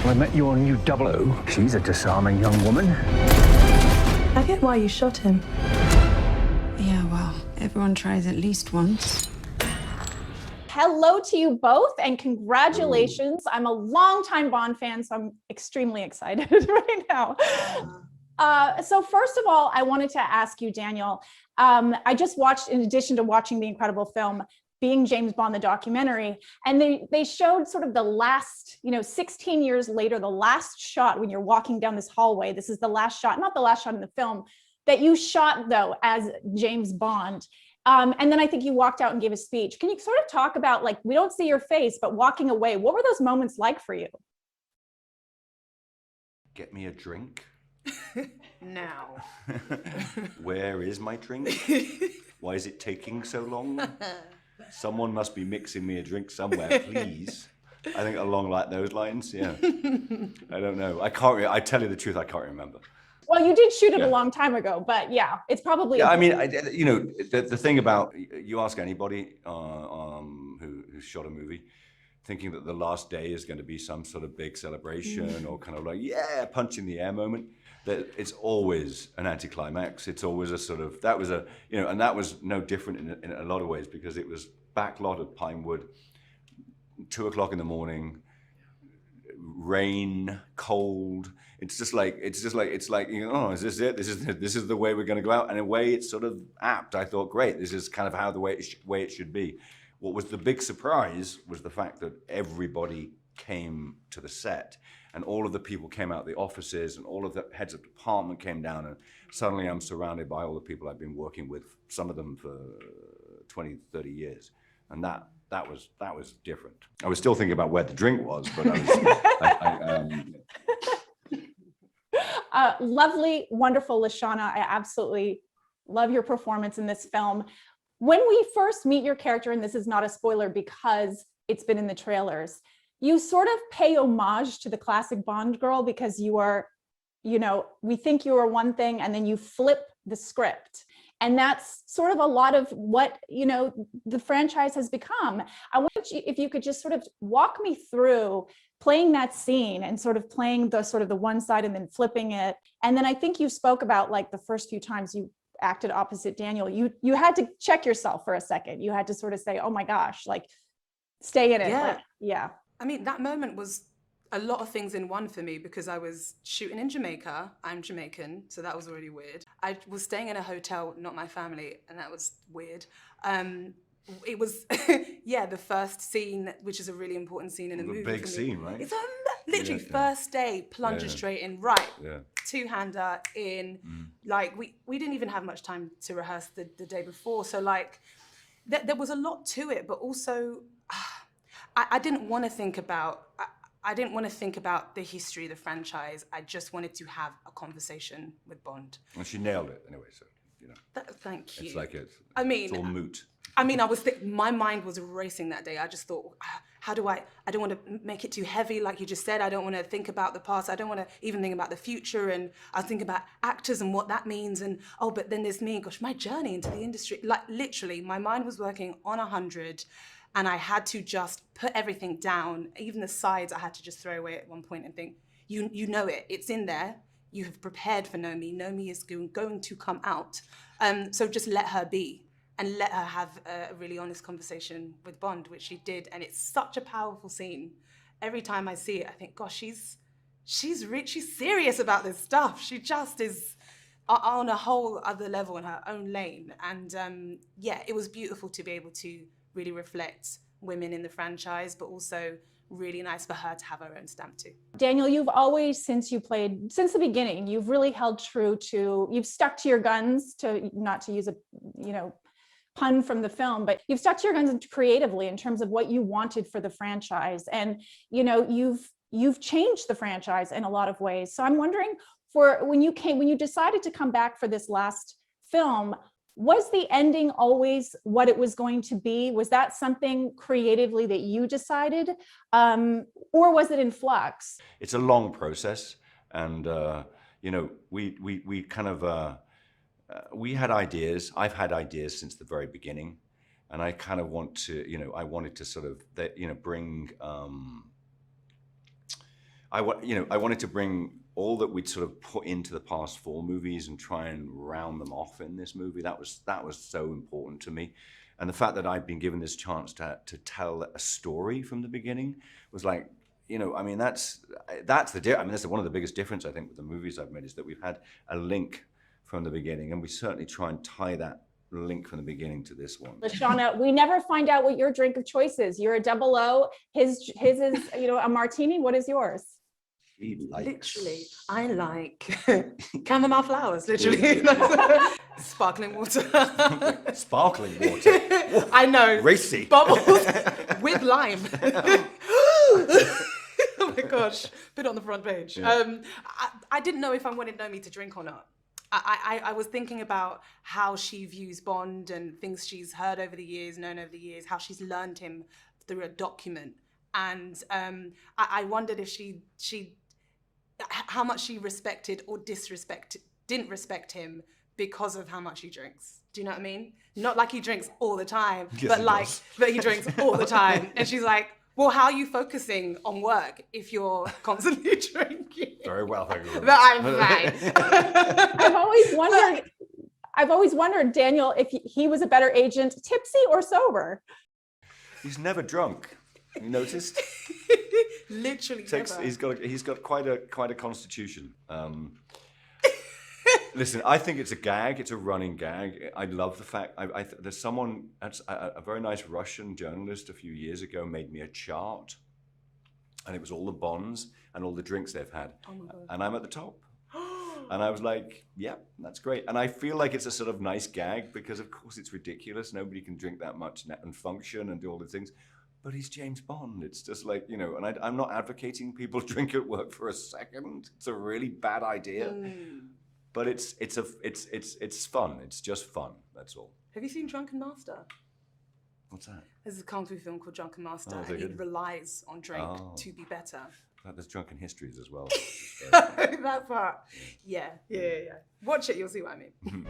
I met your new double O. She's a disarming young woman. I get why you shot him. Yeah, well, everyone tries at least once. Hello to you both, and congratulations. I'm a longtime Bond fan, so I'm extremely excited right now. So first of all, I wanted to ask you, Daniel, I just watched, in addition to watching the incredible film, Being James Bond, the documentary, and they showed sort of the last, 16 years later, the last shot when you're walking down this hallway. This is the last shot, not the last shot in the film, that you shot, though, as James Bond. And then I think you walked out and gave a speech. Can you sort of talk about, like, we don't see your face, but walking away, what were those moments like for you? Get me a drink. Now. Where is my drink? Why is it taking so long? Someone must be mixing me a drink somewhere, please. I think along like those lines, yeah. I don't know. I tell you the truth, I can't remember. Well, you did shoot it a long time ago, but yeah, it's probably. Yeah, I mean, the thing about, you ask anybody who shot a movie, thinking that the last day is going to be some sort of big celebration or kind of like, yeah, punch in the air moment, that it's always an anticlimax. It's always a sort of, and that was no different in a lot of ways, because it was backlot of Pinewood, 2:00 in the morning, rain, cold. It's like, oh, is this it? This is the way we're going to go out. And in a way, it's sort of apt. I thought, great, this is kind of how the way it should be. What was the big surprise was the fact that everybody came to the set, and all of the people came out of the offices, and all of the heads of department came down, and suddenly I'm surrounded by all the people I've been working with, some of them for 20, 30 years. And that was different. I was still thinking about where the drink was, but I was... Lovely, wonderful Lashana. I absolutely love your performance in this film. When we first meet your character, and this is not a spoiler because it's been in the trailers, you sort of pay homage to the classic Bond girl, because you are, we think you are one thing and then you flip the script. And that's sort of a lot of what, the franchise has become. I want you, if you could just sort of walk me through playing that scene and sort of playing the one side and then flipping it. And then I think you spoke about, like, the first few times you acted opposite Daniel, you had to check yourself for a second. You had to sort of say, oh my gosh, like, stay in it. Yeah. Like, yeah. I mean, that moment was a lot of things in one for me, because I was shooting in Jamaica. I'm Jamaican, so that was already weird. I was staying in a hotel, not my family, and that was weird. It was, the first scene, which is a really important scene in the movie. Big scene, right? It's literally first day, plunger straight in, right? Yeah. Two-hander in. Like, we didn't even have much time to rehearse the day before, so like, there was a lot to it, but also, I didn't want to think about. I didn't want to think about the history of the franchise. I just wanted to have a conversation with Bond. Well, she nailed it anyway, so, Thank you. It's like it's all moot. I mean, my mind was racing that day. I just thought, how do I don't want to make it too heavy, like you just said. I don't want to think about the past. I don't want to even think about the future. And I was thinking about actors and what that means. And, but then there's me. Gosh, my journey into the industry. Like, literally, my mind was working on 100. And I had to just put everything down. Even the sides I had to just throw away at one point and think, you know it. It's in there. You have prepared for Nomi. Nomi is going to come out. So just let her be. And let her have a really honest conversation with Bond, which she did. And it's such a powerful scene. Every time I see it, I think, gosh, she's serious about this stuff. She just is on a whole other level in her own lane. And it was beautiful to be able to really reflect women in the franchise, but also really nice for her to have her own stamp too. Daniel, you've always, since the beginning, you've really held true to, you've stuck to your guns, to not to use a, pun from the film, but you've stuck to your guns creatively in terms of what you wanted for the franchise. And, you've changed the franchise in a lot of ways. So I'm wondering, when you decided to come back for this last film, was the ending always what it was going to be? Was that something creatively that you decided, or was it in flux? It's a long process, and we kind of we had ideas. I've had ideas since the very beginning, and I kind of want to, I wanted to sort of, bring I wanted to bring all that we'd sort of put into the past 4 movies and try and round them off in this movie. That was so important to me. And the fact that I'd been given this chance to tell a story from the beginning was like, I mean, that's one of the biggest difference I think with the movies I've made is that we've had a link from the beginning, and we certainly try and tie that link from the beginning to this one. Lashana, we never find out what your drink of choice is. You're a 00. His is, a martini. What is yours? Literally, I like chamomile flowers, literally. Sparkling water. Sparkling water. I know. Racy. Bubbles with lime. Oh my gosh, bit on the front page. Yeah. I didn't know if I wanted Nomi to drink or not. I was thinking about how she views Bond and things she's heard over the years, known over the years, how she's learned him through a document. And I wondered if how much she respected or didn't respect him because of how much he drinks. Do you know what I mean? Not like he drinks all the time, Yes, but he drinks all the time. And she's like, well, how are you focusing on work if you're constantly drinking? Very well, thank you. But I'm fine. I've always wondered, Daniel, if he was a better agent, tipsy or sober? He's never drunk. You noticed? Literally never. He's got quite a constitution. Listen, I think it's a gag. It's a running gag. I love the fact there's someone, a very nice Russian journalist a few years ago made me a chart, and it was all the Bonds and all the drinks they've had, and I'm at the top. And I was like, yeah, that's great. And I feel like it's a sort of nice gag because, of course, it's ridiculous. Nobody can drink that much and function and do all the things. But he's James Bond. It's just like, and I'm not advocating people drink at work for a second. It's a really bad idea. But it's fun. It's just fun. That's all. Have you seen Drunken Master? What's that? There's a kung fu film called Drunken Master, Oh, is and it he good? relies on drink to be better. There's drunken histories as well. That part. Yeah. Watch it, you'll see what I mean.